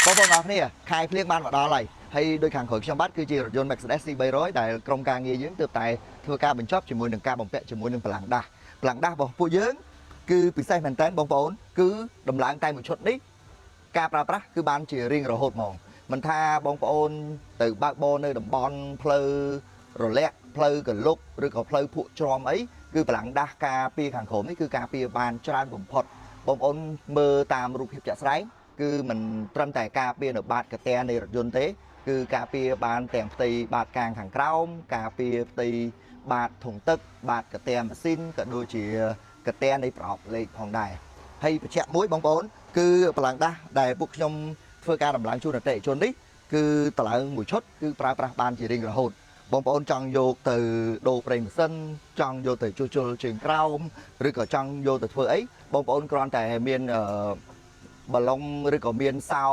បងប្អូនអរគ្នាខែភ្លៀងបានមកដល់ហើយដោយខាងក្រោយខ្ញុំបាទគឺជារថយន្ត Mercedes C300 ដែលក្រុមការងារយើងទើបតែធ្វើការបញ្ចប់ជាមួយនឹងការបំពាក់ជាមួយនឹងប្លង់ដាស់របស់ពួកយើងគឺពិសេសមែនតើបងប្អូនគឺដំឡើងតែមួយឈុតនេះការប្រើប្រាស់គឺបានជារៀងរហូតហ្មងមិនថាបងប្អូនទៅបើកបរនៅតំបន់ផ្លូវរលាក់ផ្លូវកលុកឬក៏ផ្លូវភក់ជ្រាំអីគឺប្លង់ដាស់ការពារខាងក្រោមនេះគឺការពារបានច្រើនបំផុតបងប្អូនមើលតាមរូបភាពជាក់ស្ដែងគឺមិនត្រឹមតែការពារនៅបាតកតែនៃរថយន្តទេគឺការពារបានទាំងផ្ទៃបាតកាងខាងក្រោមការពារផ្ទៃបាតធុងទឹកបាតកតែម៉ាស៊ីនក៏ដូចជាកតែនៃប្រអប់លេខផងដែរហើយបញ្ជាក់មួយបងប្អូនគឺប្លង់ដាស់ដែលពួកខ្ញុំធ្វើការដំឡើងជូនអតិថិជននេះគឺតម្លើងមួយឈុតគឺប្រើប្រាស់បានជារៀងរហូតបងប្អូនចង់យកទៅដូរប្រេងម៉ាស៊ីនចង់យកទៅជួសជុលជើងក្រោមឬក៏ចង់យកទៅធ្វើអីបងប្អូនគ្រាន់តែមានបឡុងឬក៏មានសោ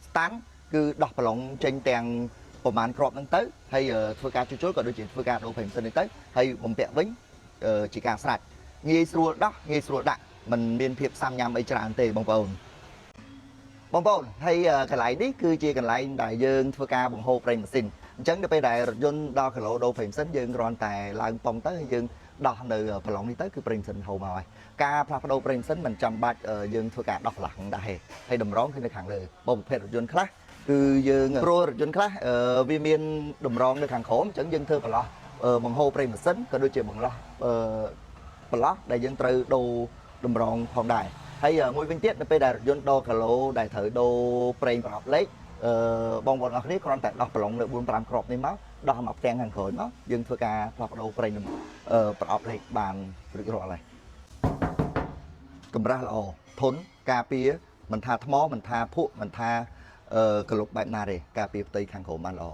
ស្តាន់គឺដោះបឡុងចេញទាំងប្រមាណគ្រាប់ហ្នឹងទៅហើយធ្វើការជួសជុលក៏ដូចជាធ្វើការដូរប្រេងម៉ាស៊ីននេះទៅហើយបំពាក់វិញជាការស្រេចងាយស្រួលដោះងាយស្រួលដាក់มันមានភាពសាំញ៉ាំអីច្រើនទេបងប្អូនហើយកន្លែងនេះគឺជាកន្លែងដែលយើងធ្វើការបង្ហូរប្រេងម៉ាស៊ីនអញ្ចឹងទៅពេលដែលរថយន្តដល់គីឡូដូរប្រេងម៉ាស៊ីនយើងគ្រាន់តែឡើងប៉ុងទៅហើយយើងដោះនៅប្រឡងនេះទៅគឺប្រេងម៉ាស៊ីនហូរមកហើយការផ្លាស់ប្ដូរប្រេងម៉ាស៊ីនមិនចាំបាច់យើងធ្វើការដោះប្រឡាំងដែរទេហើយតម្រងគឺនៅខាងលើបងប្រភេទរថយន្តខ្លះគឺយើងព្រោះរថយន្តខ្លះវាមានតម្រងនៅខាងក្រោមអញ្ចឹងយើងធ្វើប្រឡោះបង្ហូរប្រេងម៉ាស៊ីនក៏ដូចជាបង្លោះប្រឡោះដែលយើងត្រូវដូរតម្រងផងដែរហើយមួយវិញទៀតនៅពេលដែលរថយន្តដកគីឡូដែលត្រូវដូរប្រេងប្រអប់លេខបងប្អូនអរគ្នាគ្រាន់តែដោះប្រឡងនៅ 4-5 គ្រាប់នេះមកដោះមកផ្ទាំងខាងក្រោយមកយើងធ្វើការផ្លាស់ប្ដូរប្រេងប្រអប់លេខបានរួចរាល់ហើយកម្រាស់ល្អធន់ការពារមិនថាថ្មមិនថាភក់មិនថាកលុកបែបណាទេការពារផ្ទៃខាងក្រោមបានល្អអ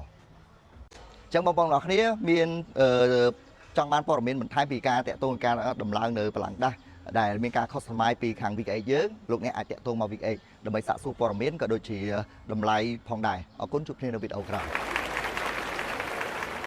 ញ្ចឹងបងប្អូនអរគ្នាមានចង់បានព័ត៌មានបន្ថែមពីការតាក់ទងការដំឡើងនៅប្លង់ដាស់ដែលមានការខុសសម័យពីខាង VX យើងលោកអ្នកអាចតាក់ទងមក VX ដើម្បីសាកសួរព័ត៌មានក៏ដូចជាតម្លៃផងដែរអរគុណជួបគ្នានៅវីដេអូក្រោយ